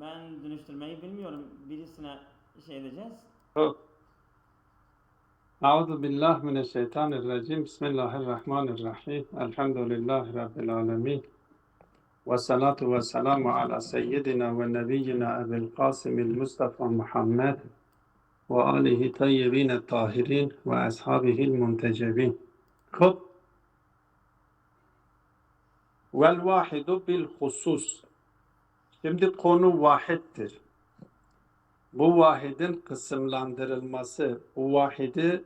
Ben dönüştürmeyi bilmiyorum. Birisine şey edeceğiz. Euzu billahi mineşşeytanirracim. Bismillahirrahmanirrahim. Elhamdülillahi Rabbil alemin. Ve salatu ve selamu ala seyyidina ve nebiyyina Ebil Kasimil Mustafa Muhammed ve alihi tayyibine tahirin ve ashabihil muntecebin. Hop. Vel vahidu bil husus. Şimdi konu vahittir. Bu vahidin kısımlandırılması, bu vahidi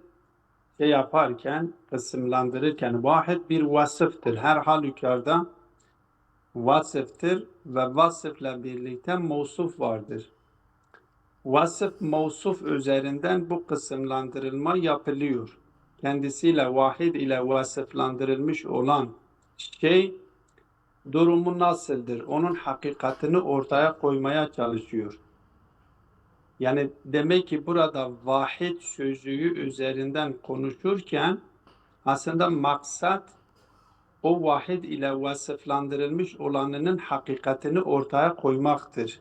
yaparken, kısımlandırırken vahid bir vasıftır. Her halükarda vasıftır ve vasıfla birlikte mevsuf vardır. Vasıf mevsuf üzerinden bu kısımlandırılma yapılıyor. Kendisiyle vahid ile vasıflandırılmış olan şey durumu nasıldır? Onun hakikatini ortaya koymaya çalışıyor. Yani demek ki burada vahid sözcüğü üzerinden konuşurken aslında maksat o vahid ile vasıflandırılmış olanının hakikatini ortaya koymaktır.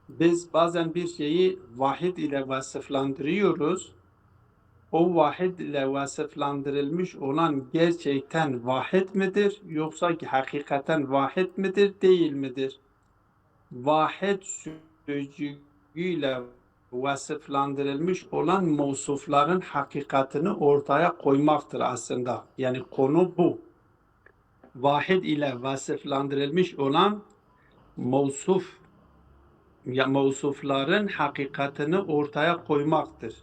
Biz bazen bir şeyi vahid ile vasıflandırıyoruz. O vahid ile vasıflandırılmış olan gerçekten vahid midir yoksa hakikaten vahid midir değil midir? Vahid sözcüğüyle vasıflandırılmış olan mevsufların hakikatini ortaya koymaktır aslında. Yani konu bu. Vahid ile vasıflandırılmış olan mevsufların hakikatini ortaya koymaktır.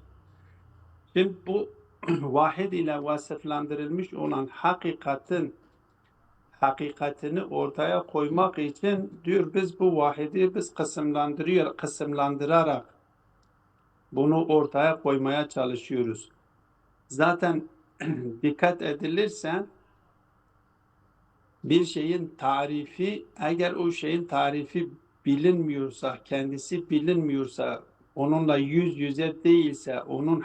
Şimdi bu vahid ile vasıflandırılmış olan hakikatini ortaya koymak için diyor biz bu vahidi kısımlandırarak bunu ortaya koymaya çalışıyoruz. Zaten dikkat edilirse bir şeyin tarifi, eğer o şeyin tarifi bilinmiyorsa, kendisi bilinmiyorsa, onunla yüz yüze değilse, onun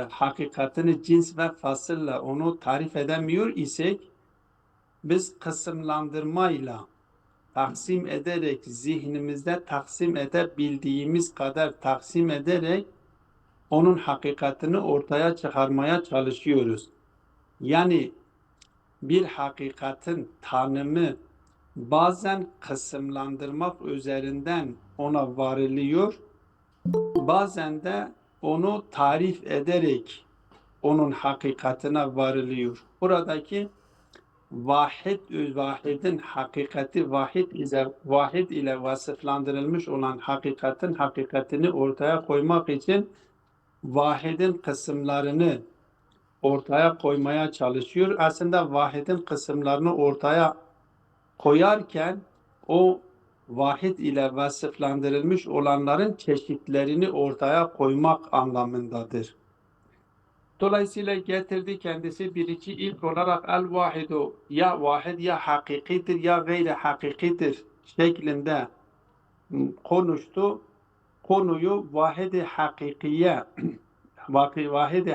hakikatini cins ve fasılla onu tarif edemiyor isek, biz kısımlandırmayla taksim ederek, zihnimizde taksim edebildiğimiz kadar taksim ederek onun hakikatini ortaya çıkarmaya çalışıyoruz. Yani bir hakikatin tanımı bazen kısımlandırmak üzerinden ona varılıyor, bazen de onu tarif ederek onun hakikatine varılıyor. Buradaki vahidin hakikati vahid ile vasıflandırılmış olan hakikatini ortaya koymak için vahidin kısımlarını ortaya koymaya çalışıyor. Aslında vahidin kısımlarını ortaya koyarken o vahid ile vasıflandırılmış olanların çeşitlerini ortaya koymak anlamındadır. Dolayısıyla getirdi kendisi birinci ilk olarak el-vahidu ya vahid ya hakikidir ya gayri hakikidir şeklinde konuştu. Konuyu vahid-i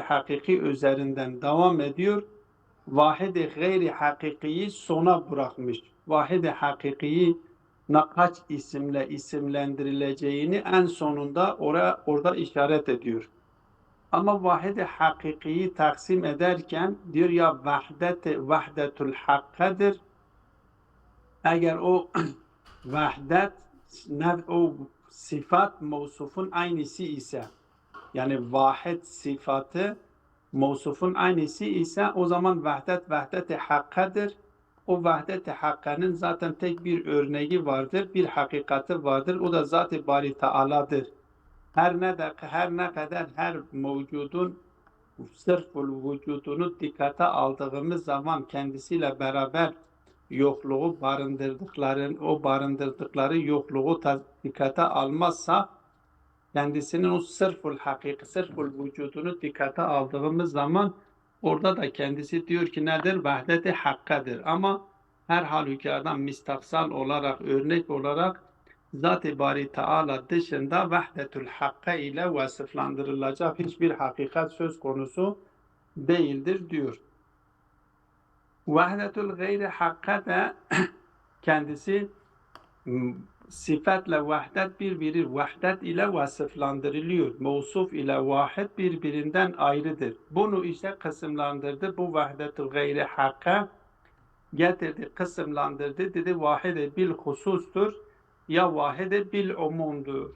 hakiki üzerinden devam ediyor. Vahid-i gayri hakikiyi sona bırakmış. Vahid-i hakikiyi kaç isimle isimlendirileceğini en sonunda orada işaret ediyor. Ama vahid-i hakikiyi taksim ederken diyor ya vahdetul hakkadır. Eğer o vahdet o sıfat mevsufun aynısı ise, yani vahid sıfatı mevsufun aynısı ise o zaman vahdet-i hakkadır. O vahdet-i hakkanın zaten tek bir örneği vardır, bir hakikati vardır. O da Zat-ı Bari Teala'dır. Her ne kadar her mevcudun sırful vücudunu dikkate aldığımız zaman kendisiyle beraber yokluğu barındırdıkları yokluğu dikkate almazsa kendisinin o sırful vücudunu dikkate aldığımız zaman orada da kendisi diyor ki nedir? Vahdet-i hakkadır. Ama her halükarda müstaksal olarak, örnek olarak Zat-ı Bari Teala dışında vahdetül hakka ile vasıflandırılacak hiçbir hakikat söz konusu değildir diyor. Vahdetül gayri hakka da kendisi sıfatla vahdet birbiri vahdet ile vasıflandırılıyor. Mevsuf ile vahid birbirinden ayrıdır. Bunu işte kısımlandırdı. Bu vahdet-ü gayri hakka getirdi, kısımlandırdı. Dedi vahide bil husustur ya vahide bil umumdur.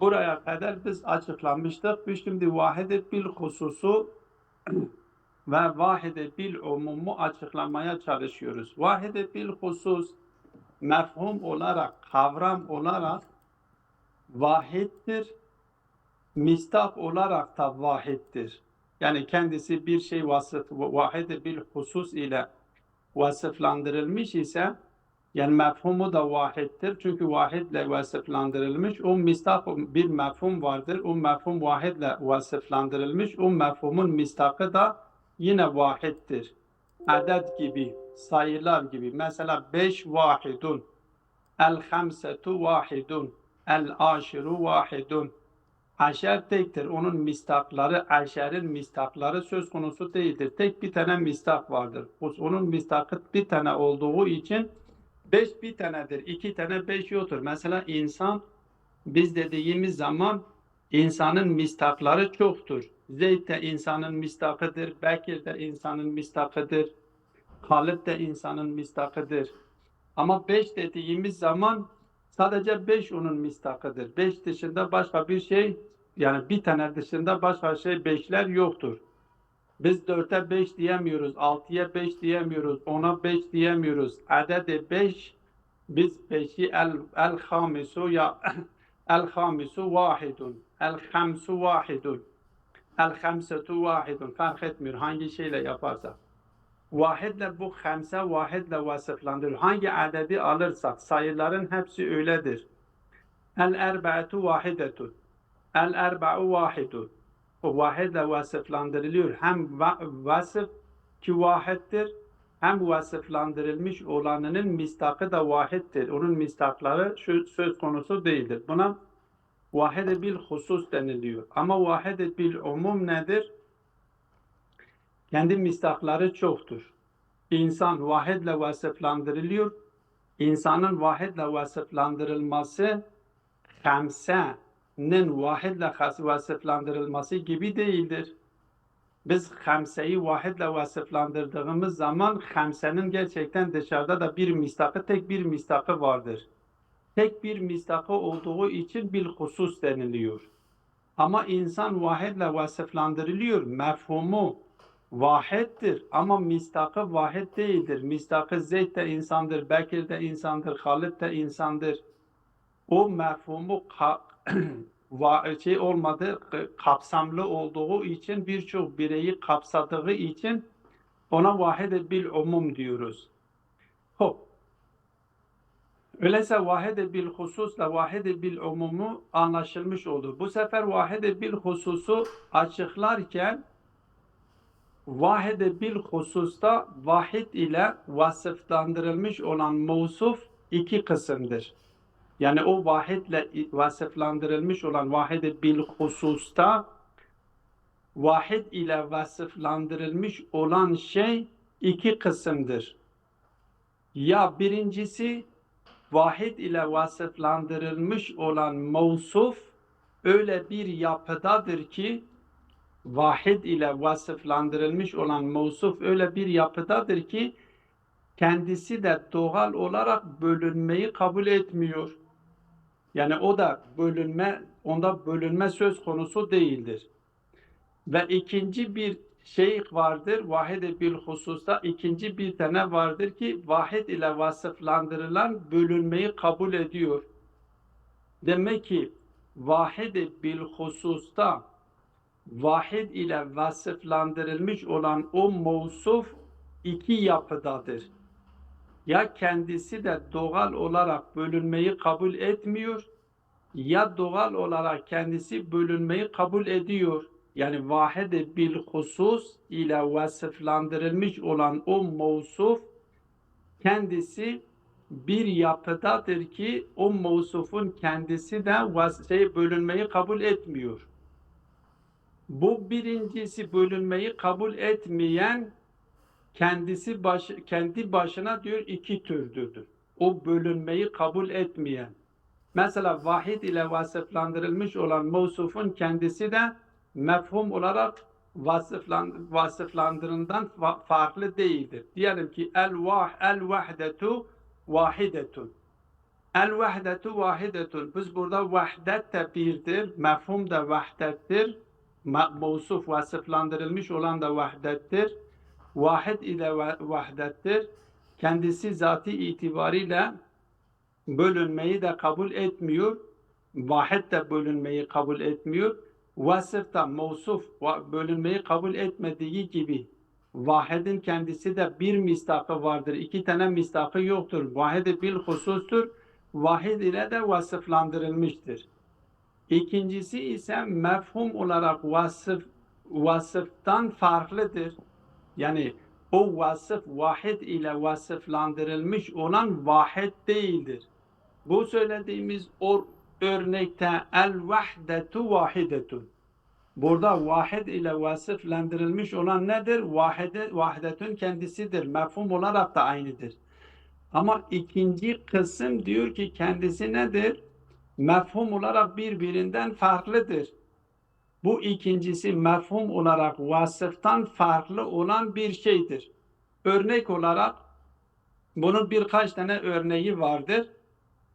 Buraya kadar biz açıklamıştık. Biz şimdi vahide bil hususu ve vahide bil umumu açıklamaya çalışıyoruz. Vahide bil husus mefhum olarak, kavram olarak vahiddir. Mistak olarak da vahiddir. Yani kendisi bir şey vahide bil husus ile vasıflandırılmış ise yani mefhumu da vahiddir. Çünkü vahidle vasıflandırılmış. O mistak bir mefhum vardır. O mefhum vahidle vasıflandırılmış. O mefhumun mistakı da yine vahiddir. Adet gibi, sayılar gibi. Mesela 5 vahidun, el-hamsetu vahidun, el-aşiru vahidun. Aşer tektir. Onun mistakları, aşerin mistakları söz konusu değildir. Tek bir tane mistak vardır. Onun mistakı bir tane olduğu için 5 bir tanedir. 2 tane 5 yoktur. Mesela insan, biz dediğimiz zaman insanın mistakları çoktur. Zeyd de insanın mistakıdır. Bekir de insanın mistakıdır. Halid de insanın mistakıdır. Ama 5 dediğimiz zaman sadece 5 onun mistakıdır. 5 dışında başka bir şey, yani bir tane dışında başka şey 5'ler yoktur. Biz 4'e 5 diyemiyoruz, 6'ya 5 diyemiyoruz, 10'a 5 diyemiyoruz. Adede 5, biz 5'i el-hamisu ya el-hamisu vahidun, el-hamsu vahidun, el-hamsetu vahidun. Fark etmiyor hangi şeyle yaparsak. Vahidle bu hamse vahidle vasıflandırılır. Hangi adedi alırsak sayıların hepsi öyledir. El-erba'atu vahidetun. El-erba'u vahidun. O vahidle vasıflandırılıyor. Hem vasıf ki vahiddir, hem vasıflandırılmış olanının mistakı da vahiddir. Onun mistakları söz konusu değildir. Buna vahide bil husus deniliyor. Ama vahide bil umum nedir? Kendi mistakları çoktur. İnsan vahidle vasıflandırılıyor. İnsanın vahidle vasıflandırılması hamsenin vahidle vasıflandırılması gibi değildir. Biz hamseyi vahidle vasıflandırdığımız zaman hamsenin gerçekten dışarıda da bir mistakı, tek bir mistakı vardır. Tek bir mistakı olduğu için bil husus deniliyor. Ama insan vahidle vasıflandırılıyor. Mefhumu vahiddir ama mistakı vahid değildir. Mistakı Zeyd de insandır, Bekir de insandır, Halid de insandır. O mefhumu olmadı, kapsamlı olduğu için, birçok bireyi kapsadığı için ona vahide bil umum diyoruz. Hop. Öyleyse vahide bil hususla vahide bil umumu anlaşılmış oldu. Bu sefer vahide bil hususu açıklarken vahide bil hususta vahid ile vasıflandırılmış olan mevsuf iki kısımdır. Yani o vahidle vasıflandırılmış olan vahide bil hususta vahid ile vasıflandırılmış olan şey iki kısımdır. Ya birincisi vahid ile vasıflandırılmış olan mevsuf öyle bir yapıdadır ki vahid ile vasıflandırılmış olan mevsuf öyle bir yapıdadır ki kendisi de doğal olarak bölünmeyi kabul etmiyor. Yani onda bölünme söz konusu değildir. Ve ikinci bir şey vardır, vahid bil hususta ikinci bir tane vardır ki vahid ile vasıflandırılan bölünmeyi kabul ediyor. Demek ki vahid bil hususta vahid ile vasıflandırılmış olan o mevsuf iki yapıdadır. Ya kendisi de doğal olarak bölünmeyi kabul etmiyor, ya doğal olarak kendisi bölünmeyi kabul ediyor. Yani vahid bil husus ile vasıflandırılmış olan o mevsuf kendisi bir yapıdadır ki o mevsufun kendisi de bölünmeyi kabul etmiyor. Bu birincisi bölünmeyi kabul etmeyen kendi başına diyor iki türdür. o bölünmeyi kabul etmeyen. Mesela vahid ile vasıflandırılmış olan mevsufun kendisi de mefhum olarak vasıflandırından farklı değildir. Diyelim ki el-vahdetu vahidetun. El-vahdetu vahidetun. Biz burada vahdet de birdir, mefhum da vahdettir. Mevsuf vasıflandırılmış olan da vahdettir. Vahid ile vahdettir. Kendisi zatı itibariyle bölünmeyi de kabul etmiyor. Vahid de bölünmeyi kabul etmiyor. Vasıf da mevsuf bölünmeyi kabul etmediği gibi vahidin kendisi de bir mistakı vardır. İki tane mistakı yoktur. Vahid bil husustur. Vahid ile de vasıflandırılmıştır. İkincisi ise mefhum olarak vasıftan farklıdır. Yani o vasıf vahid ile vasıflandırılmış olan vahid değildir. Bu söylediğimiz örnekte el-vahdetu vahidetun. Burada vahid ile vasıflandırılmış olan nedir? Vahdetun kendisidir. Mefhum olarak da aynıdır. Ama ikinci kısım diyor ki kendisi nedir? Mefhum olarak birbirinden farklıdır. Bu ikincisi mefhum olarak vasıftan farklı olan bir şeydir. Örnek olarak bunun birkaç tane örneği vardır.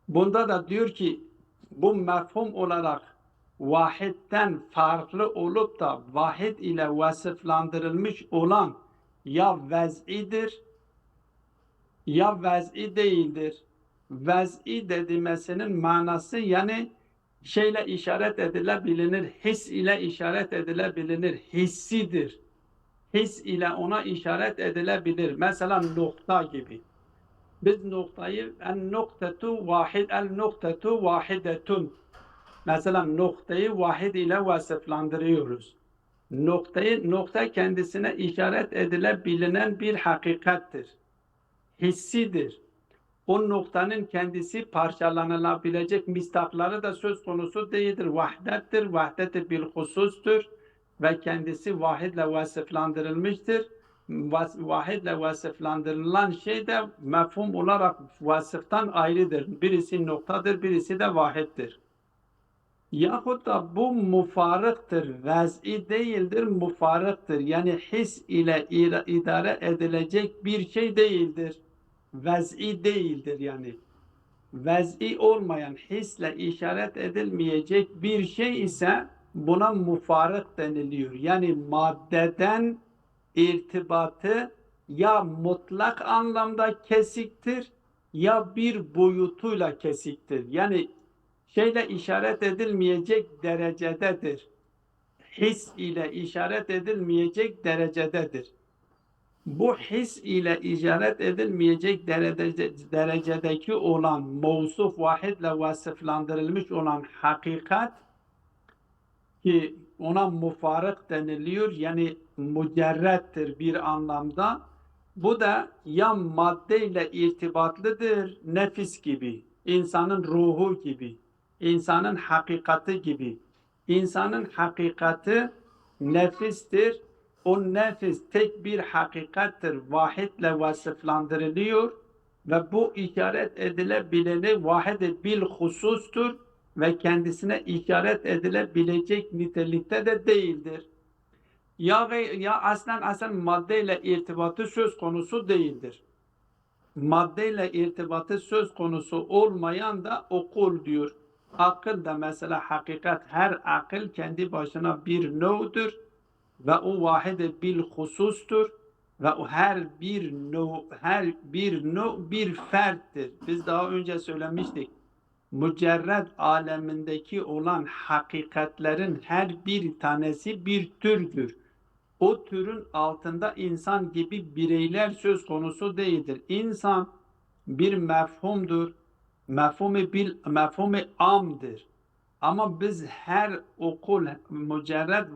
Bunda da diyor ki bu mefhum olarak vahidden farklı olup da vahid ile vasıflandırılmış olan ya vez'idir ya vez'i değildir. Vez'i dediğimesinin manası yani şeyle işaret edilebilir, his ile işaret edilebilir, hissidir. His ile ona işaret edilebilir. Mesela nokta gibi. Biz noktayı el-noktetu vahidetun. Mesela noktayı vahid ile vasıflandırıyoruz. Nokta kendisine işaret edilebilen bir hakikattir. Hissidir. O noktanın kendisi parçalanılabilecek mistakları da söz konusu değildir. Vahdettir, vahdet-i bil husustur ve kendisi vahidle vasıflandırılmıştır. Vahidle vasıflandırılan şey de mefhum olarak vasıftan ayrıdır. Birisi noktadır, birisi de vahiddir. Yahut da bu mufarıktır, vez'i değildir, mufarıktır. Yani his ile idare edilecek bir şey değildir. Vez'i değildir yani. Vez'i olmayan, hisle işaret edilmeyecek bir şey ise buna mufarık deniliyor. Yani maddeden irtibatı ya mutlak anlamda kesiktir ya bir boyutuyla kesiktir. Yani şeyle işaret edilmeyecek derecededir. His ile işaret edilmeyecek derecededir. Bu his ile işaret edilmeyecek derecedeki olan mevsuf vahidle vasıflandırılmış olan hakikat ki ona mufarık deniliyor yani mücerrettir bir anlamda. Bu da ya maddeyle irtibatlıdır nefis gibi, insanın ruhu gibi, insanın hakikati gibi. İnsanın hakikati nefistir. O nefis tek bir hakikattir. Vahidle vasıflandırılıyor ve bu işaret edilebileni vahid bil husustur ve kendisine işaret edilebilecek nitelikte de değildir. Ya aslen maddeyle irtibatı söz konusu değildir. Maddeyle irtibatı söz konusu olmayan da okul diyor. Akıl da mesela hakikat, her akıl kendi başına bir növ'dür ve o vahid bil husustur ve o her bir növ bir ferttir. Biz daha önce söylemiştik. Mücerred alemindeki olan hakikatlerin her bir tanesi bir türdür. O türün altında insan gibi bireyler söz konusu değildir. İnsan bir mefhumdur. Mefhum-i amdır. Ama biz her okul mücerred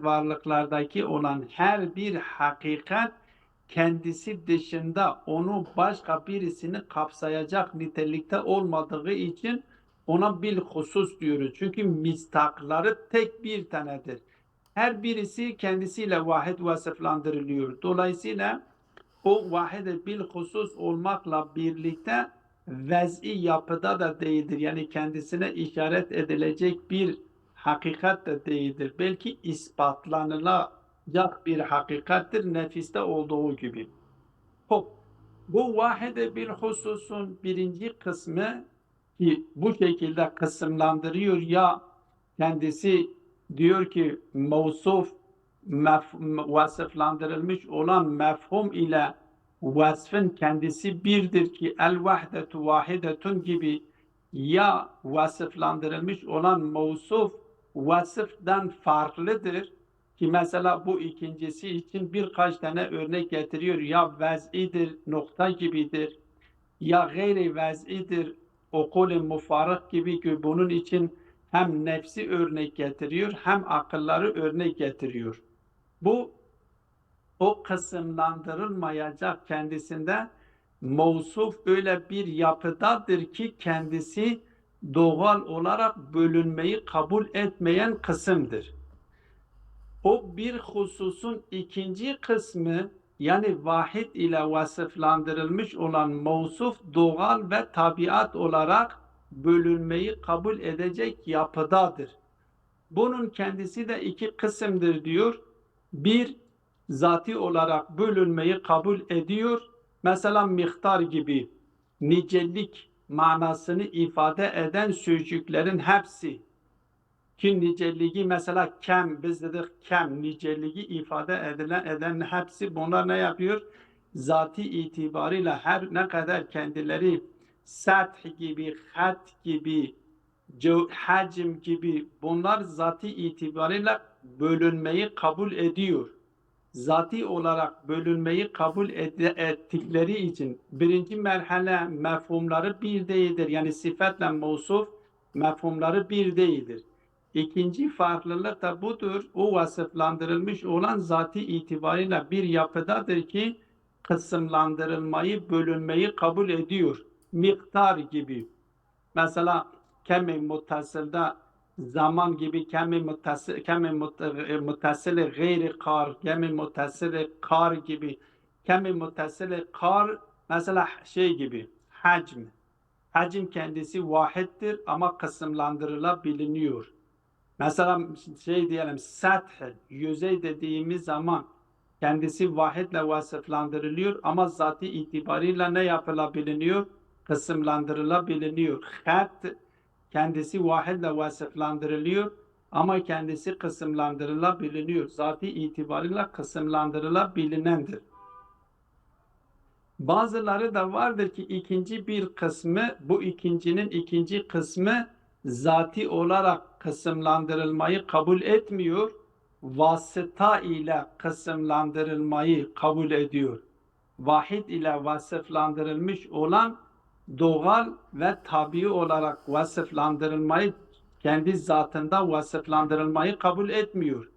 varlıklardaki olan her bir hakikat kendisi dışında onu başka birisini kapsayacak nitelikte olmadığı için ona bil husus diyoruz. Çünkü mistakları tek bir tanedir. Her birisi kendisiyle vahid vasıflandırılıyor. Dolayısıyla o vahid-i bilhusus olmakla birlikte vez'i yapıda da değildir. Yani kendisine işaret edilecek bir hakikat de değildir. Belki ispatlanılacak bir hakikattir nefiste olduğu gibi. Hop. Bu vahid-i bilhususun birinci kısmı ki bu şekilde kısımlandırıyor ya kendisi diyor ki mevsuf vasıflandırılmış olan mefhum ile vasfın kendisi birdir ki el vahdetu vahidetun gibi ya vasıflandırılmış olan mevsuf vasıftan farklıdır ki mesela bu ikincisi için birkaç tane örnek getiriyor. Ya vez'idir, nokta gibidir. Ya gayri vez'idir, okul-i mufarık gibi ki bunun için hem nefsi örnek getiriyor hem akılları örnek getiriyor. Bu o kısımlandırılmayacak kendisinde mevsuf öyle bir yapıdadır ki kendisi doğal olarak bölünmeyi kabul etmeyen kısımdır. O bir hususun ikinci kısmı yani vahid ile vasıflandırılmış olan mevsuf doğal ve tabiat olarak bölünmeyi kabul edecek yapıdadır. Bunun kendisi de iki kısımdır diyor. Bir, zati olarak bölünmeyi kabul ediyor. Mesela miktar gibi nicelik manasını ifade eden sözcüklerin hepsi ki niceliği mesela kem biz dedik kem niceliği ifade eden hepsi bunlar ne yapıyor? Zati itibarıyla her ne kadar kendileri seth gibi, hat gibi, hacim gibi bunlar zati itibarıyla bölünmeyi kabul ediyor. Zati olarak bölünmeyi kabul ettikleri için birinci merhale mefhumları bir değildir. Yani sıfatla mevsuf mefhumları bir değildir. İkinci farklılık da budur. O vasıflandırılmış olan zati itibarıyla bir yapıdadır ki kısımlandırılmayı, bölünmeyi kabul ediyor. Miktar gibi. Mesela kemi muttasılda zaman gibi kemi muttasılı gayri kar, kemi muttasılı kar gibi, kemi muttasılı kar mesela şey gibi hacm. Hacim kendisi vahittir ama kısımlandırılabiliyor. Mesela şey diyelim seth, yüzey dediğimiz zaman kendisi vahidle vasıflandırılıyor ama zatı itibarıyla ne yapılabiliyor? Kısımlandırılabiliyor. Hat kendisi vahidle vasıflandırılıyor ama kendisi kısımlandırılabiliyor. Zatı itibarıyla kısımlandırılabilinendir. Bazıları da vardır ki ikinci bir kısmı, bu ikincinin ikinci kısmı zati olarak kısımlandırılmayı kabul etmiyor, vasıta ile kısımlandırılmayı kabul ediyor. Vahid ile vasıflandırılmış olan doğal ve tabii olarak vasıflandırılmayı, kendi zatında vasıflandırılmayı kabul etmiyor.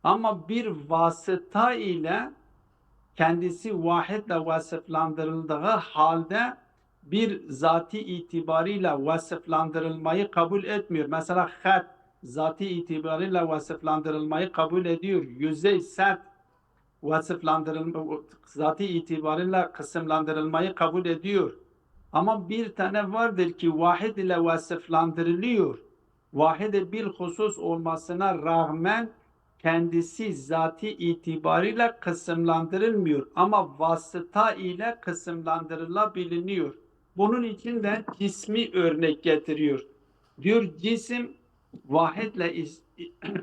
Ama bir vasıta ile kendisi vahidle vasıflandırıldığı halde bir zati itibarıyla vasıflandırılmayı kabul etmiyor. Mesela hat zati itibarıyla vasıflandırılmayı kabul ediyor. Yüzey sert zati itibarıyla kısımlandırılmayı kabul ediyor. Ama bir tane vardır ki vahid ile vasıflandırılıyor. Vahid bir husus olmasına rağmen kendisi zati itibarıyla kısımlandırılmıyor ama vasıta ile kısımlandırılabiliyor. Bunun için de cismi örnek getiriyor. Diyor cisim vahidle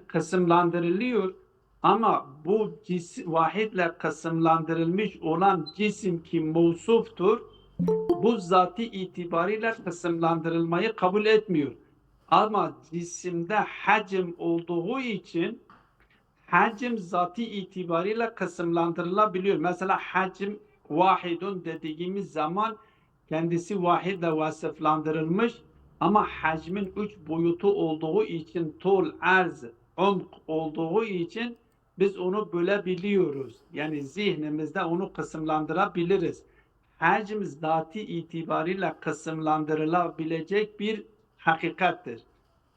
kısımlandırılıyor ama bu vahidle kısımlandırılmış olan cisim ki mevsuftur, bu zati itibariyle kısımlandırılmayı kabul etmiyor. Ama cisimde hacim olduğu için hacim zati itibariyle kısımlandırılabiliyor. Mesela hacim vahidun dediğimiz zaman kendisi vahidle vasıflandırılmış ama hacmin üç boyutu olduğu için tol, arz, umk olduğu için biz onu bölebiliyoruz. Yani zihnimizde onu kısımlandırabiliriz. Hacim zati itibariyle kısımlandırılabilecek bir hakikattir.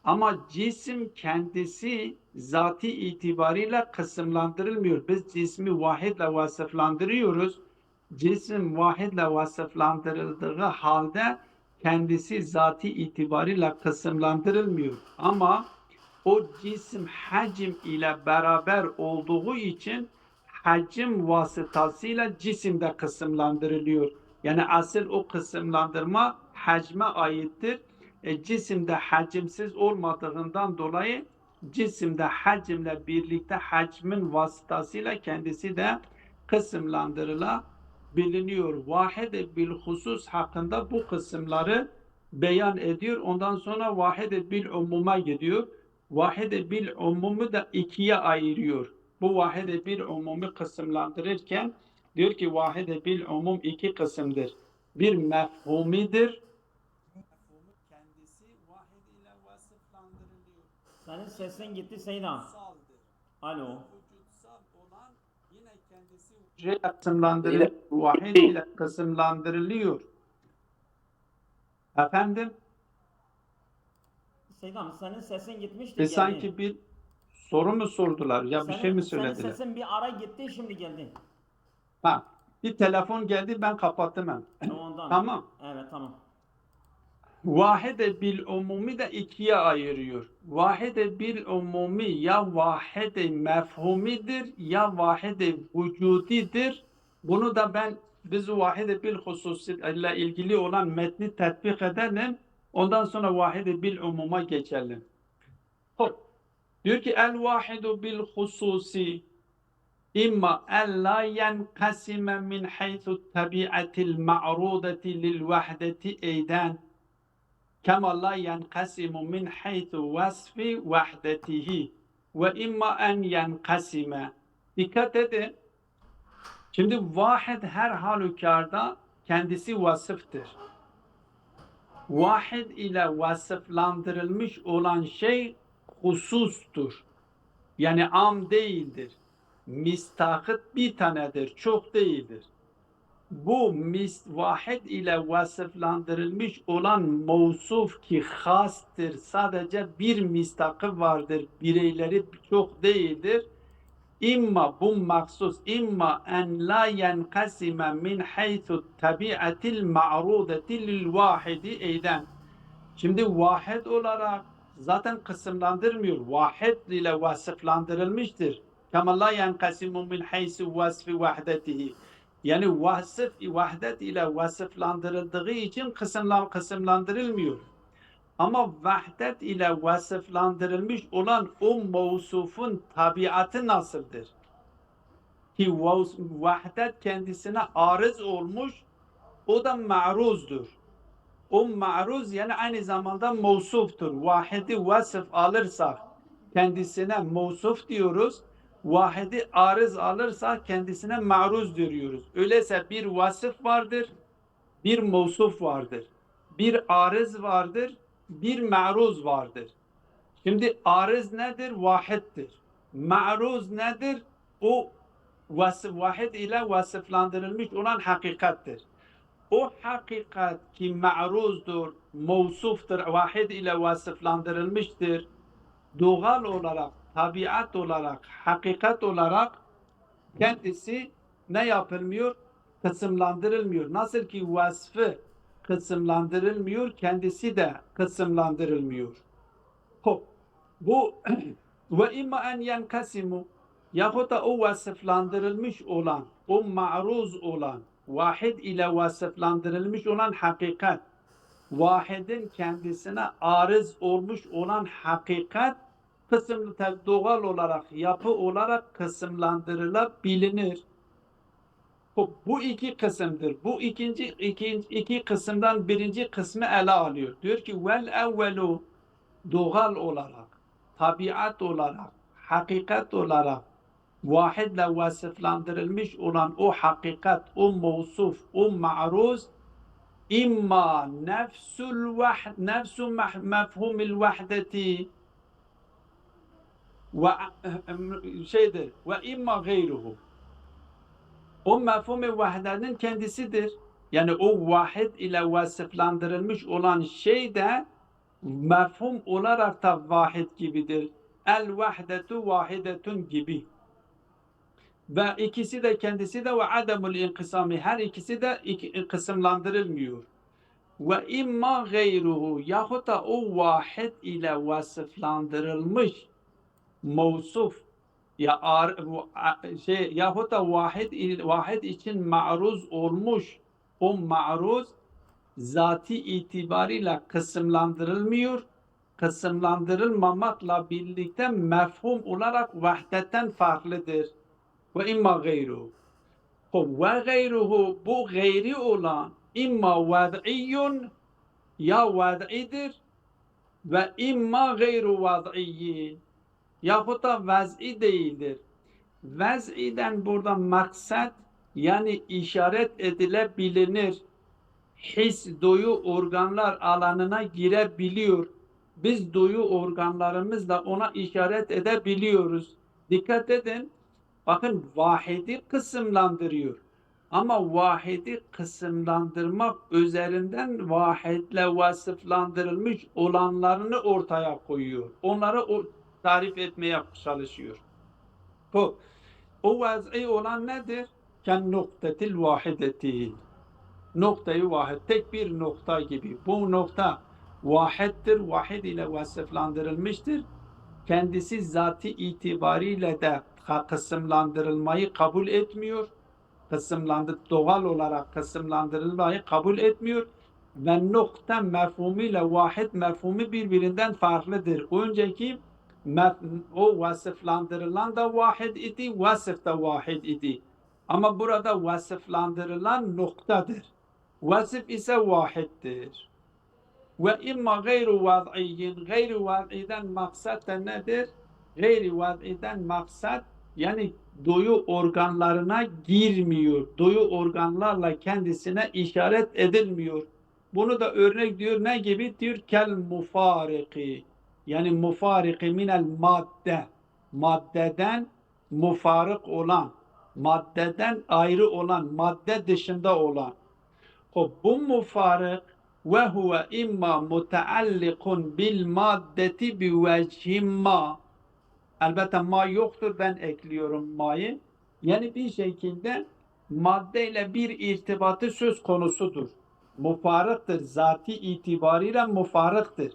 Ama cisim kendisi zati itibariyle kısımlandırılmıyor. Biz cismi vahidle vasıflandırıyoruz. cisim vahidle vasıflandırıldığı halde kendisi zati itibariyle kısımlandırılmıyor. Ama o cisim hacim ile beraber olduğu için hacim vasıtasıyla cisimde kısımlandırılıyor. Yani asıl o kısımlandırma hacme aittir. Cisimde hacimsiz olmadığından dolayı cisimde hacimle birlikte hacmin vasıtasıyla kendisi de kısımlandırılabiliyor. Vahid bil husus hakkında bu kısımları beyan ediyor. Ondan sonra vahid bil umuma gidiyor. Vahid bil umumu da ikiye ayırıyor. Bu vahid bil umumu kısımlandırırken diyor ki vahid bil umum iki kısımdır. Bir mefhumidir. Mefhumu kendisi vahid ile vasıflandırılıyor. Senin sesin gitti Seydan. Vücutsaldır. Alo. Vücutsal olan yine kendisi kısımlandırılıyor. Vahid ile kısımlandırılıyor. Efendim? Seydan senin sesin gitmişti geldi. Sanki bir soru mu sordular ya bir şey mi Senin söylediler? sesin bir ara gitti şimdi geldi. Ha, bir telefon geldi ben kapattım hemen. Ondan. Tamam. Evet tamam. Vahide bil umumi de ikiye ayırıyor. Vahide bil umumi ya vahide mefhumidir ya vahide vücudidir. Bunu da biz vahide bil hususi ile ilgili olan metni tatbik edelim. Ondan sonra vahide bil umuma geçelim. Hop. Diyor ki el vahidu bil hususi imma en la yenkasime min haythu tabiatil ma'rudeti lil vahdeti eyden kema la yenkasimu min haythu vasfi vahdetihi ve imma en yenkasime. Dikkat edin. Şimdi vahid her halükarda kendisi vasıftır. Vahid ile vasıflandırılmış olan şey husustur. Yani am değildir. Mistakıt bir tanedir, çok değildir. Bu vahid ile vasıflandırılmış olan mevsuf ki hastır, sadece bir mistakı vardır, bireyleri çok değildir. İmma bu maksus, imma en la yenkasime min haythu tabiatil ma'rudeti lil vahidi eyden. Şimdi vahid olarak zaten kısımlandırmıyor. Vahid ile vasıflandırılmıştır. Kema la yenkasimu min haysu vasfi vahdetihi. Yani vasıf, vahdet ile vasıflandırıldığı için kısımlandırılmıyor. Ama vahdet ile vasıflandırılmış olan o mevsufun tabiatı nasıldır? Ki vahdet kendisine arız olmuş, o da ma'ruzdur. O ma'ruz yani aynı zamanda mevsuftur. Vahidi vasıf alırsak kendisine mevsuf diyoruz. Vahidi arız alırsak kendisine ma'ruz diyoruz. Öyleyse bir vasıf vardır, bir mevsuf vardır. Bir arız vardır, bir ma'ruz vardır. Şimdi arız nedir? Vahiddir. Ma'ruz nedir? O vahid ile vasıflandırılmış olan hakikattir. O hakikat ki ma'ruzdur, mevsuftur, vahid ile vasıflandırılmıştır. Doğal olarak, tabiat olarak, hakikat olarak kendisi ne yapılmıyor? Kısımlandırılmıyor. Nasıl ki vasfı kısımlandırılmıyor, kendisi de kısımlandırılmıyor. Hop. Bu ve imma en yenkasimu yahut da o vasıflandırılmış olan, o ma'ruz olan, vahid ile vasıflandırılmış olan hakikat, vahidin kendisine arız olmuş olan hakikat, doğal olarak, yapı olarak kısımlandırılabilir. Bu iki kısımdır. Bu iki kısımdan birinci kısmı ele alıyor. Diyor ki vel evvelu doğal olarak, tabiat olarak, hakikat olarak vahidle vasıflandırılmış olan o hakikat, o mevsuf, o ma'ruz imma nefsu mefhumil vahdeti ve ve imma gayruhu. O mefhum-i vahdetin kendisidir. Yani o vahid ile vasıflandırılmış olan şey de mefhum olarak da vahid gibidir. El vahdetu vahidetun gibi. Ve ikisi de kendisi de ve ademul inkısami, her ikisi de kısımlandırılmıyor. Ve imma gayruhu, yahut da o vahid ile vasıflandırılmış mevsuf ya yahut da vahid için ma'ruz olmuş o ma'ruz zati itibariyle kısımlandırılmıyor. Kısımlandırılmamakla birlikte mefhum olarak vahdetten farklıdır. Ve imma gayruhu. Ve gayruhu, bu gayri olan imma vad'iyyun, ya vad'idir ve imma gayru vad'iyyin, yahut da vez'i değildir. Vez'iden burada maksat yani işaret edilebilir. His, duyu, organlar alanına girebiliyor. Biz duyu organlarımızla ona işaret edebiliyoruz. Dikkat edin. Bakın vahidi kısımlandırıyor. Ama vahidi kısımlandırmak üzerinden vahidle vasıflandırılmış olanlarını ortaya koyuyor. Onları tarif etmeye çalışıyor. O vaz'i olan nedir? Ken noktetil vahideti. Noktayı vahid, tek bir nokta gibi. Bu nokta vahiddir, vahid ile vasıflandırılmıştır. Kendisi zati itibariyle de kısımlandırılmayı kabul etmiyor. Doğal olarak kısımlandırılmayı kabul etmiyor. Ve nokta mefhumuyla vahid mefhumu birbirinden farklıdır. Önceki o vasıflandırılan da vahid idi, vasıf da vahid idi. Ama burada vasıflandırılan noktadır. Vasıf ise vahiddir. Ve imma gayru vad'iyyin, gayru vad'iden maksat da nedir? Gayri vad'iden maksat yani duyu organlarına girmiyor. Duyu organlarla kendisine işaret edilmiyor. Bunu da örnek diyor ne gibi? Diyor kel mufariki. Yani mufariki minel madde. Maddeden mufarık olan, maddeden ayrı olan, madde dışında olan. Bu mufarık ve huve imma muteallikun bil maddeti bi vecihim ma. Elbette ma yoktur, ben ekliyorum ma'yı. Yani bir şekilde maddeyle bir irtibatı söz konusudur. Mufarıktır, zati itibariyle mufarıktır.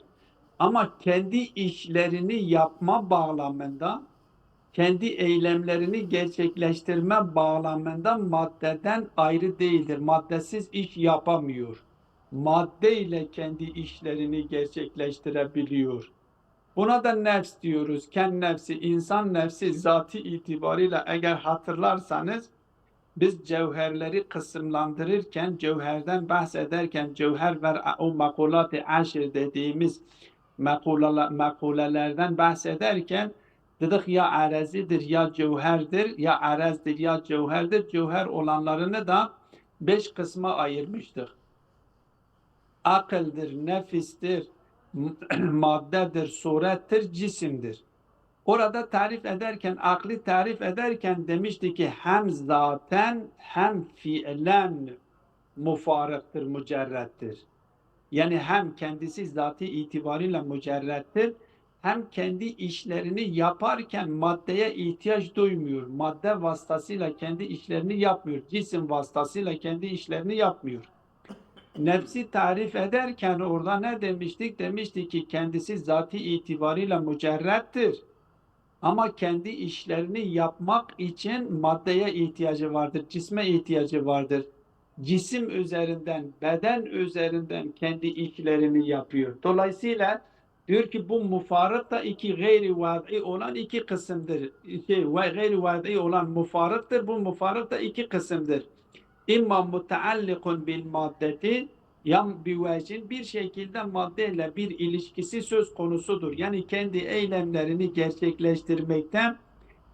Ama kendi işlerini yapma bağlamında, kendi eylemlerini gerçekleştirme bağlamında maddeden ayrı değildir. Maddesiz iş yapamıyor. Madde ile kendi işlerini gerçekleştirebiliyor. Buna da nefs diyoruz. Ken nefsi, insan nefsi zati itibariyle eğer hatırlarsanız biz cevherleri kısımlandırırken, cevherden bahsederken, cevher ve o makulat-ı aşir dediğimiz makulelerden bahsederken dedik ya arazidir ya cevherdir, ya arazdir ya cevherdir. Cevher olanlarını da 5 kısma ayırmıştık. Akıldır, nefistir, maddedir, surettir, cisimdir. Orada tarif ederken, aklı tarif ederken demişti ki hem zaten hem fiilen mufarıktır, mücerrettir. Yani hem kendisi zatı itibariyle mücerrettir, hem kendi işlerini yaparken maddeye ihtiyaç duymuyor. Madde vasıtasıyla kendi işlerini yapmıyor. Cisim vasıtasıyla kendi işlerini yapmıyor. Nefsi tarif ederken orada ne demiştik? Demiştik ki kendisi zatı itibariyle mücerrettir. Ama kendi işlerini yapmak için maddeye ihtiyacı vardır, cisme ihtiyacı vardır. Cisim üzerinden, beden üzerinden kendi işlerini yapıyor. Dolayısıyla diyor ki bu mufarık da iki gayri vad'i olan iki kısımdır. Gayri vad'i olan mufarıktır. Bu mufarık da iki kısımdır. İmma mutaallikun bil maddeti, yan bivecin bir şekilde maddeyle bir ilişkisi söz konusudur. Yani kendi eylemlerini gerçekleştirmekte,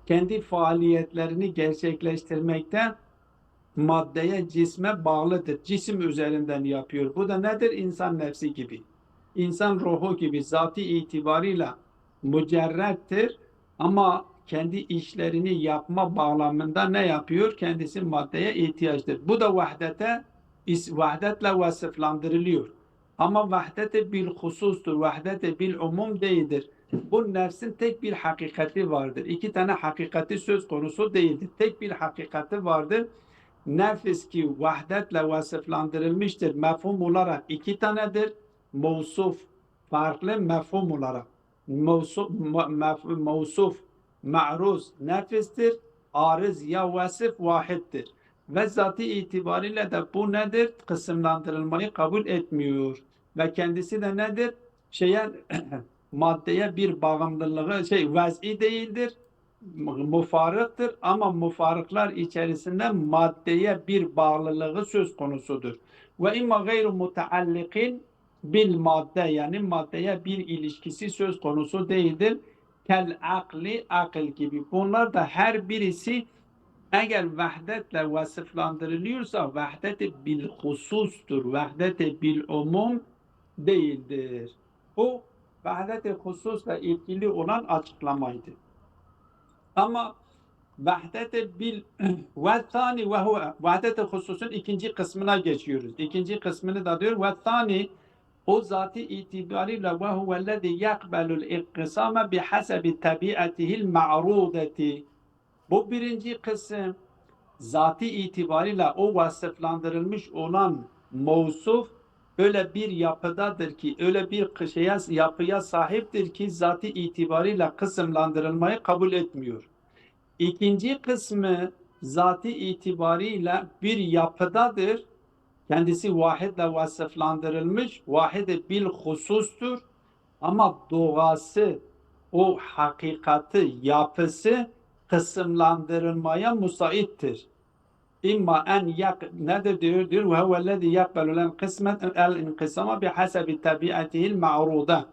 kendi faaliyetlerini gerçekleştirmekte maddeye, cisme bağlıdır. Cisim üzerinden yapıyor. Bu da nedir? İnsan nefsi gibi. İnsan ruhu gibi zatı itibarıyla mücerrettir ama kendi işlerini yapma bağlamında ne yapıyor? Kendisi maddeye ihtiyaçtır. Bu da vahdetle vasıflandırılıyor. Ama vahdet-i bil husustur. Vahdet-i bil umum değildir. Bu nefsin tek bir hakikati vardır. İki tane hakikati söz konusu değildir. Tek bir hakikati vardır. Nefis ki vahdetle vasıflandırılmıştır. Mefhum olarak iki tanedir. Mevsuf farklı mefhum olarak. Mevsuf ma'ruz nefistir. Arız ya vasıf vahittir. Ve zatı itibariyle de bu nedir? Kısımlandırılmayı kabul etmiyor. Ve kendisi de nedir? Maddeye bir bağımlılığı vez'i değildir. Mufarıktır ama mufarıklar içerisinde maddeye bir bağlılığı söz konusudur. Ve imma gayru muteallikin bil madde, yani maddeye bir ilişkisi söz konusu değildir. Kel akli, akıl gibi. Bunlar da her birisi eğer vahdetle vasıflandırılıyorsa vahdet-i bil husustur. Vahdet-i bil umum değildir. Bu vahdet-i hususla ilgili olan açıklamaydı. Ama vahdet-i bil ve thani ve huve vahdet-i hususun ikinci kısmına geçiyoruz. İkinci kısmını da diyor ve thani o zatı itibariyle ve huvellezî yakbelul ikkisame bihasebi tabiatihil ma'rudeti. Bu birinci kısım zatı itibariyle o vasıflandırılmış olan mevsuf öyle bir yapıdadır ki, öyle bir yapıya sahiptir ki zatı itibariyle kısımlandırılmayı kabul etmiyor. İkinci kısmı zatı itibariyle bir yapıdadır. Kendisi vahidle vasıflandırılmış, vahid bil husustur. Ama doğası, o hakikati, yapısı kısımlandırılmaya müsaittir. İmma en nedir diyor? Ve huvellezî yakbelul kısmet el inkısama bihasebi tabiatihil ma'ruda.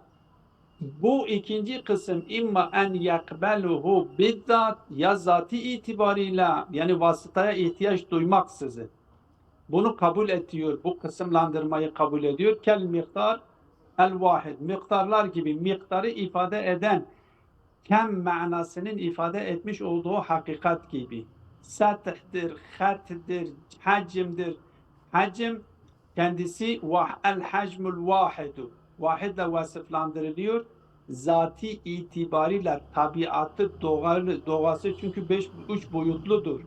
Bu ikinci kısım imma en yakbeluhu bizzat ya zatı itibarıyla yani vasıtaya ihtiyaç duymaksızın bunu kabul ediyor. Bu kısımlandırmayı kabul ediyor. Kel miktar el vahid. Miktarlar gibi miktarı ifade eden kem manasının ifade etmiş olduğu hakikat gibi. Satihtir, hattir, hacimdir. Hacim kendisi el hacmul vahidu. Vahidle vasıflandırılıyor. Zati itibariyle tabiatı doğası çünkü üç boyutludur.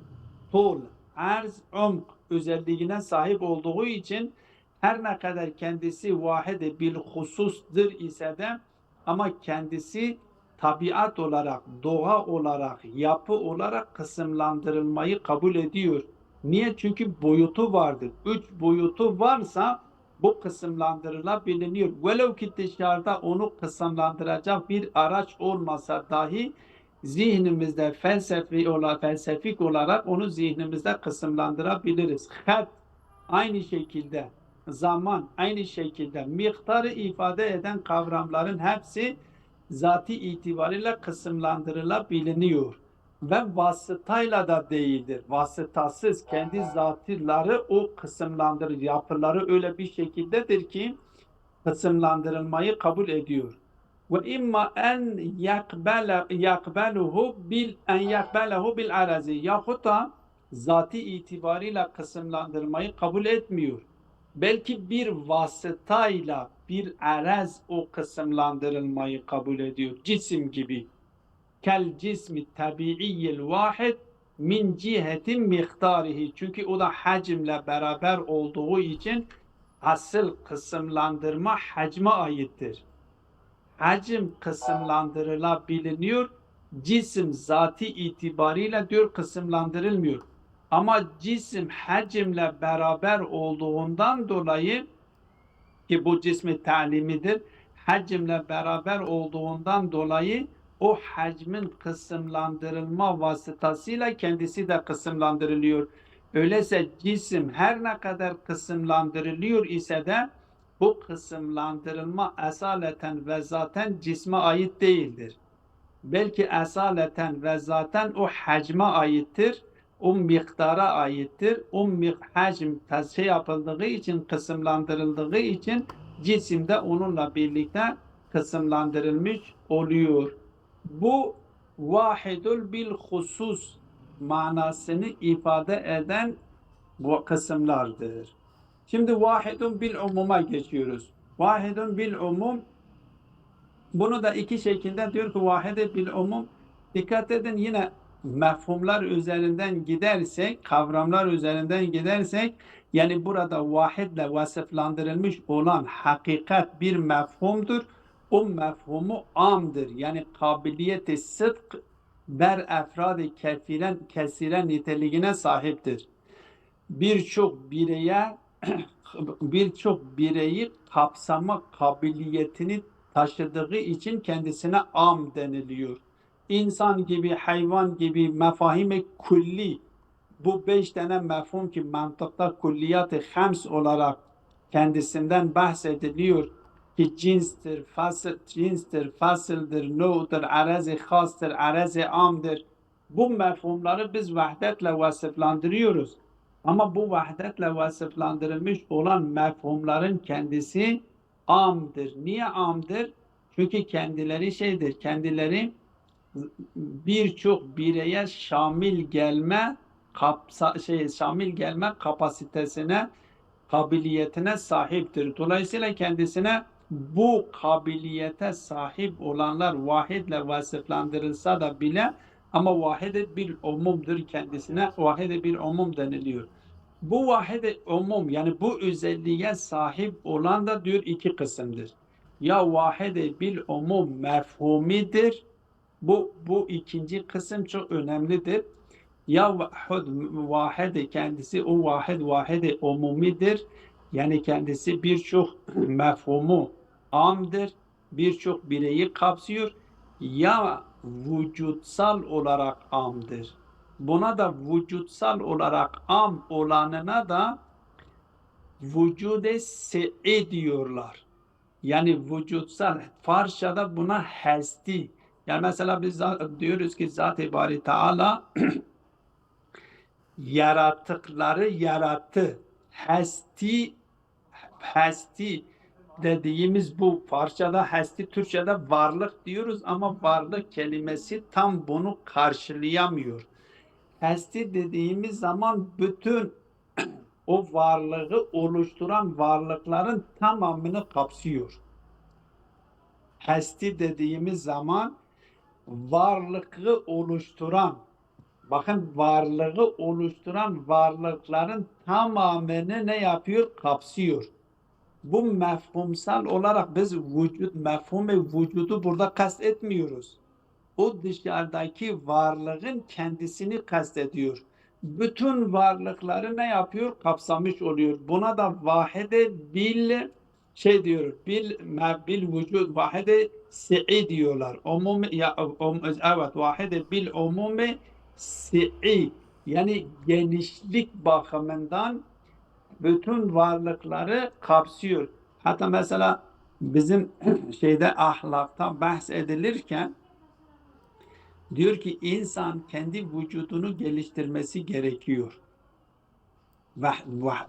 Tol, arz, umk özelliğine sahip olduğu için her ne kadar kendisi vahid bil hususdur ise de ama kendisi tabiat olarak, doğa olarak, yapı olarak kısımlandırılmayı kabul ediyor. Niye? Çünkü boyutu vardır. Üç boyutu varsa bu kısımlandırılabiliyor. Velev ki dışarıda onu kısımlandıracak bir araç olmasa dahi zihnimizde felsefik olarak onu zihnimizde kısımlandırabiliriz. Hat aynı şekilde, zaman aynı şekilde, miktarı ifade eden kavramların hepsi zati itibariyle kısımlandırılabiliyor. Ve vasıtayla da değildir. Vasıtasız kendi zatları o kısımlandırır. Yapıları öyle bir şekildedir ki kısımlandırılmayı kabul ediyor. Ve imma en yakbeluhu bil arazi yahut da zatı itibariyle kısımlandırmayı kabul etmiyor. Belki bir vasıtayla bir araz o kısımlandırılmayı kabul ediyor. Cisim gibi. Kel cismi tabiiyyil vahid min cihetin miktarihi. Çünkü o da hacimle beraber olduğu için asıl kısımlandırma hacme aittir. Hacim kısımlandırılabiliyor. Cisim zatı itibariyle diyor kısımlandırılmıyor. Ama cisim hacimle beraber olduğundan dolayı ki bu cismi talimidir. Hacimle beraber olduğundan dolayı o hacmin kısımlandırılma vasıtasıyla kendisi de kısımlandırılıyor. Öyleyse cisim her ne kadar kısımlandırılıyor ise de bu kısımlandırılma esaleten ve zaten cisme ait değildir. Belki esaleten ve zaten o hacme aittir, o miktara aittir. O hacim yapıldığı için, kısımlandırıldığı için cisimde onunla birlikte kısımlandırılmış oluyor. Bu vahidul bil husus manasını ifade eden bu kısımlardır. Şimdi vahidun bil umuma geçiyoruz. Vahidun bil umum. Bunu da iki şekilde diyor ki vahide bil umum. Dikkat edin, yine mefhumlar üzerinden gidersek, kavramlar üzerinden gidersek, yani burada vahidle vasıflandırılmış olan hakikat bir mefhumdur. O mefhumu amdır. Yani kabiliyeti sıdk ber efradi kesiren niteliğine sahiptir. Birçok bireye birçok bireyi kapsama kabiliyetini taşıdığı için kendisine am deniliyor. İnsan gibi, hayvan gibi mefahim-i külli, bu 5 tane mefhum ki mantıkta kulliyat-ı hams olarak kendisinden bahsediliyor ki cinstir, fasıldır, no'dur, araz-ı khastır, araz-ı amdır. Bu mefhumları biz vahdetle vasıflandırıyoruz. Ama bu vahdetle vasıflandırılmış olan mefhumların kendisi amdır. Niye amdır? Çünkü kendileri kendileri birçok bireye şamil gelme kapasitesine, kabiliyetine sahiptir. Dolayısıyla kendisine bu kabiliyete sahip olanlar vahidle vasıflandırılsa da bile, ama vahide bil umumdur, kendisine vahide bil umum deniliyor. Bu vahide umum, yani bu özelliğe sahip olan da diyor iki kısımdır. Ya vahide bil umum mefhumidir. Bu ikinci kısım çok önemlidir. Ya vahide kendisi, o vahide umumidir. Yani kendisi birçok mefhumu amdır. Birçok bireyi kapsıyor. Ya vücutsal olarak amdır. Buna da vücutsal olarak am olanına da vücude se'i diyorlar. Yani vücutsal, Farsçada buna hesti. Yani mesela biz diyoruz ki Zat-ı Bari Teala yaratıkları yarattı. Hesti dediğimiz bu. Farsçada hesti, Türkçe'de varlık diyoruz ama varlık kelimesi tam bunu karşılayamıyor. Hesti dediğimiz zaman bütün o varlığı oluşturan varlıkların tamamını kapsıyor. Hesti dediğimiz zaman varlığı oluşturan, bakın varlığı oluşturan varlıkların tamamını ne yapıyor? Kapsıyor. Bu mefhumsal olarak biz mefhum-i vücudu burada kastetmiyoruz. O dışarıdaki varlığın kendisini kastediyor. Bütün varlıkları ne yapıyor? Kapsamış oluyor. Buna da vahide bil diyor. Bil vücud vahide si'i diyorlar. Evet, vahide bil umumi si'i, yani genişlik bakımından bütün varlıkları kapsıyor. Hatta mesela bizim ahlakta bahs edilirken diyor ki insan kendi vücudunu geliştirmesi gerekiyor.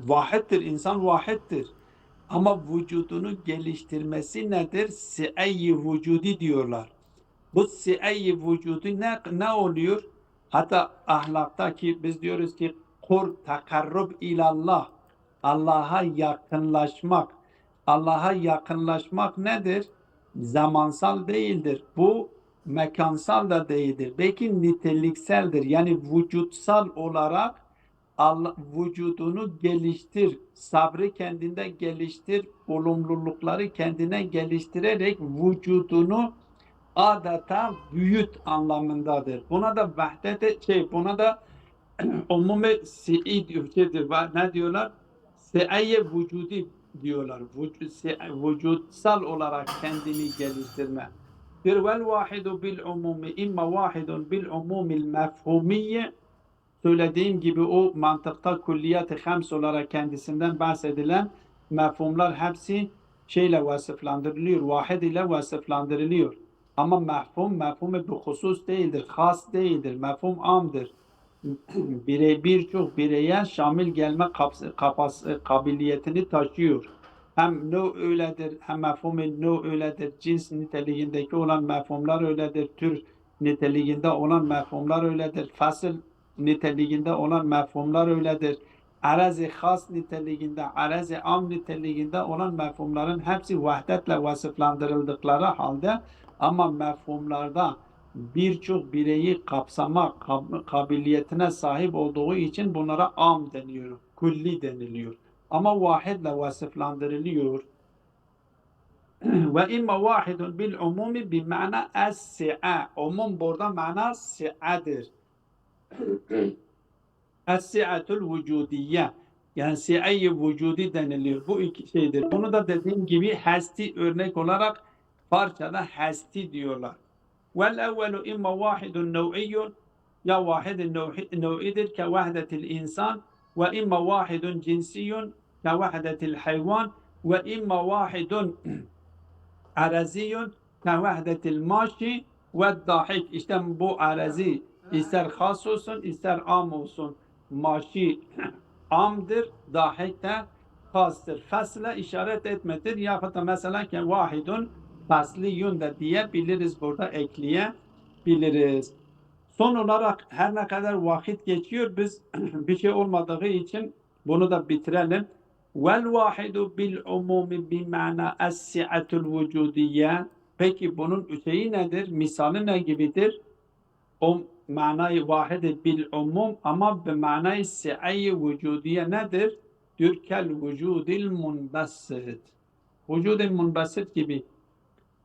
Vahittir, insan vahittir. Ama vücudunu geliştirmesi nedir? Si'ayyi vücudi diyorlar. Bu si'ayyi vücudu ne oluyor? Hatta ahlaktaki biz diyoruz ki takarrub ilallah. Allah'a yakınlaşmak. Allah'a yakınlaşmak nedir? Zamansal değildir. Bu mekansal da değildir. Belki nitelikseldir. Yani vücutsal olarak vücudunu geliştir, sabrı kendinde geliştir, olumlulukları kendine geliştirerek vücudunu adeta büyüt anlamındadır. Buna da buna da umumi si'i diyorlar. Ne diyorlar? Si'ye vücudi diyorlar. Vücutsal olarak kendini geliştirme. Bir vel vahidu bil umumi, imma vahidun bil umumil mefhumiyye, söylediğim gibi o mantıkta kulliyat-ı hams olarak kendisinden bahsedilen mefhumlar hepsi vasıflandırılıyor, vahid ile vasıflandırılıyor. Ama mefhum bir husus değildir, has değildir, mefhum amdır. Birçok bireye şamil gelme kabiliyetini taşıyor. Hem no öyledir, hem mefhum-i no öyledir, cins niteliğindeki olan mefhumlar öyledir, tür niteliğinde olan mefhumlar öyledir, fasıl niteliğinde olan mefhumlar öyledir. araz-ı has niteliğinde, araz-ı am niteliğinde olan mefhumların hepsi vahdetle vasıflandırıldıkları halde ama mefhumlarda birçok bireyi kapsama kabiliyetine sahip olduğu için bunlara am deniyor, kulli deniliyor. Ama vahidle vasıflandırılıyor. Ve imma vahidun bil umumi bi mana es-si'a. Umum burada mana si'adır. Es-si'atul vücudiyye. Yani si'ayı vücudi deniliyor. Bu iki şeydir. Bunu da dediğim gibi hesti örnek olarak parçada hesti diyorlar. Vel evvelu imma vahidun nev'iyyun, ya vahidun nev'idir ke vahdetil insan, ve imma vahidun cinsiyun ke vahdetil hayvan, ve imma vahidun araziyun ke vahdetil maşi ve dahik. İşte bu arazi ister has olsun ister am olsun. Maşi amdır, dahik de hastır. Fasla işaret etmedir. Yahut da mesela ki vahidun fasliyun da diyebiliriz, burada ekleyebiliriz. Son olarak her ne kadar vakit geçiyor, biz bir şey olmadığı için bunu da bitirelim. Vel vahidu bil umumi bi mana es-si'atul vücudiyye. Peki bunun şeyi nedir? Misali ne gibidir? O manayı vahid bil umum ama bi manayı si'ayı vücudiye nedir? Diyor kel vücudil munbassit. Vücudil munbassit gibi.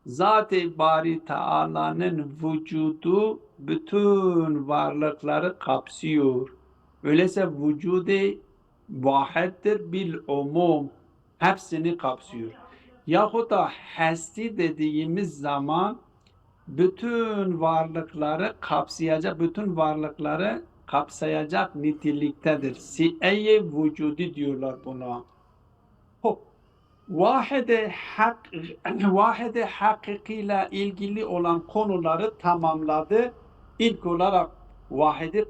Zat-ı Bari Teala'nın vücudu bütün varlıkları kapsıyor. Öyleyse vücudu vahiddir bil umum. Hepsini kapsıyor. Yahut da hesti dediğimiz zaman bütün varlıkları kapsayacak, bütün varlıkları kapsayacak niteliktedir. Si'e-i vücudi diyorlar buna. Hop. Vahide hakikiyle ilgili olan konuları tamamladı. İlk olarak vahidi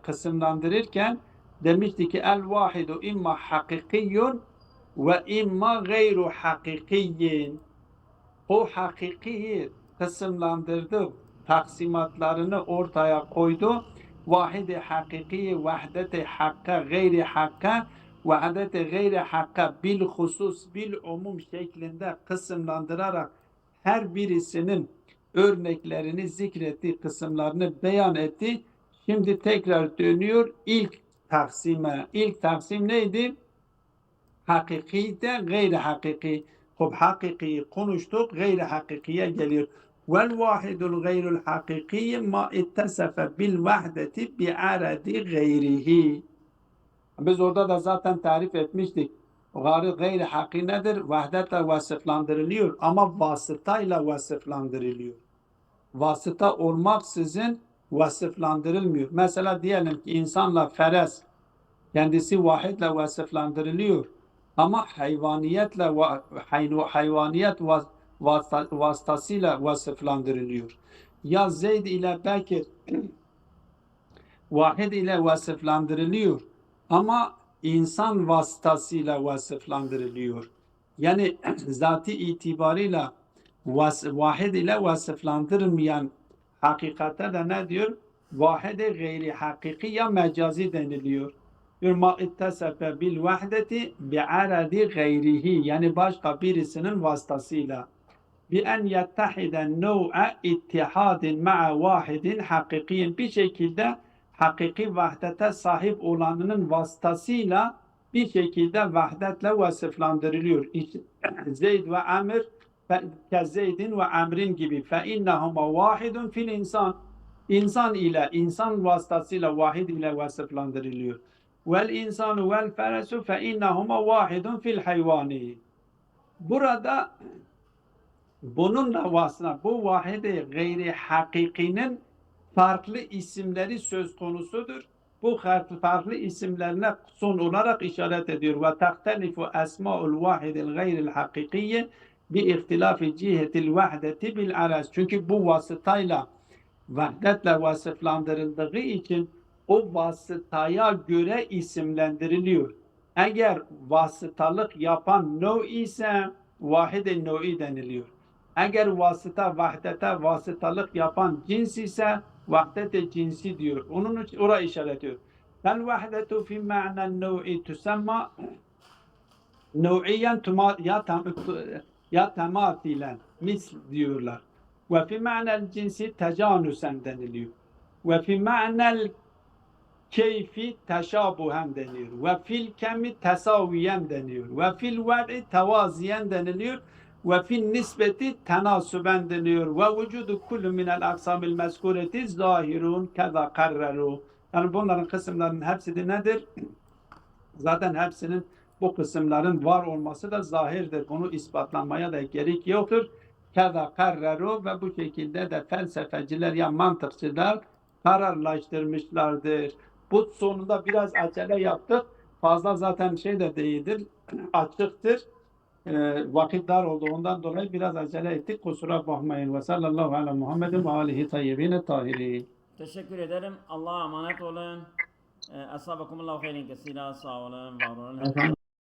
kısımlandırırken demişti ki el vahidu imma hakikiyyun ve imma gayru hakikiyyin. O hakikiyi kısımlandırdı, taksimatlarını ortaya koydu. Vahidi hakiki, vahdeti hakka, gayri hakka, vahdeti gayri hakka bil husus, bil umum şeklinde kısımlandırarak her birisinin örneklerini zikretti, kısımlarını beyan etti. Şimdi tekrar dönüyor ilk taksime. İlk taksim neydi? Hakiki de gayri hakiki. Hop hakikiyi konuştuk, gayri hakikiye geliyor. Vel vahidul gayrul hakiki ma ittesefe bil vahdeti bi aradi gayrihi. Biz orada da zaten tarif etmiştik. Gayri hakiki nedir? Vahdetle vasıflandırılıyor ama vasıtayla vasıflandırılıyor. Vasıta olmaksızın vasıflandırılmıyor. Mesela diyelim ki insanla feres kendisi vahidle vasıflandırılıyor. Ama hayvaniyet vasıtasıyla vasıflandırılıyor. Ya Zeyd ile Bekir vahid ile vasıflandırılıyor ama insan vasıtasıyla vasıflandırılıyor. Yani zati itibarıyla vahid ile vasıflandırılmayan hakikate de ne diyor? Vahide gayri hakiki ya mecazi deniliyor. Ma ittesefe bil vahdeti bi aradi gayrihi, yani başka birisinin vasıtasıyla. Bi en yettehiden nev'e ittihadin ma'a vahidin hakikiyin, bir şekilde hakiki vahdete sahip olanının vasıtasıyla bir şekilde vahdetle vasıflandırılıyor. Zeyd ve Amr ke Zeydin ve Amrin gibi. Fe innehuma vahidun fil insan. İnsan ile, insan vasıtasıyla vahid ile vasıflandırılıyor. Vel insanu vel feresu fe innehuma vahidun fil hayvani. Burada bununla vasıta, bu vahide gayri hakikinin farklı isimleri söz konusudur. Bu farklı isimlerine son olarak işaret ediyor. Ve tahtelifu esma'ul vahidil gayril hakikiyye bi ihtilafi cihetil vahdeti bil araz. Çünkü bu vasıtayla vahdetle vasıflandırıldığı için o vasıtaya göre isimlendiriliyor. Eğer vasıtalık yapan nev ise vahid-i nev'i deniliyor. Eğer vasıta vahdete vasıtalık yapan cins ise vahdet-i cinsi diyor. Onun için oraya işaret ediyor. فالوحدة في معنى النوع تسمى نوعيا ya tematilen misl diyorlar. Ve fi ma'nel cinsi tecanusen deniliyor. Ve fi ma'nel keyfi teşabuhen deniyor. Ve fil kemi tesaviyen deniyor. Ve fil ver'i tevaziyen deniliyor. Ve fil nisbeti tenasuben deniyor. Ve vücudu kullu minel aksamil mezkureti zahirun keza karreru. Yani bunların kısımlarının hepsi de nedir? Zaten hepsinin bu kısımların var olması da zahirdir. Bunu ispatlamaya da gerek yoktur. Keza karreru ve bu şekilde de felsefeciler ya mantıkçılar kararlaştırmışlardır. Bu sonunda biraz acele yaptık. Fazla zaten şey de değildir. Açıktır. Vakit dar olduğundan dolayı biraz acele ettik. Kusura bakmayın. Ve sallallahu ala Muhammedin ve alihi tayyibine tahirin. Teşekkür ederim. Allah'a emanet olun. Esabekumullahu hayrin kesira. Sağ olun, var olun. Efendim?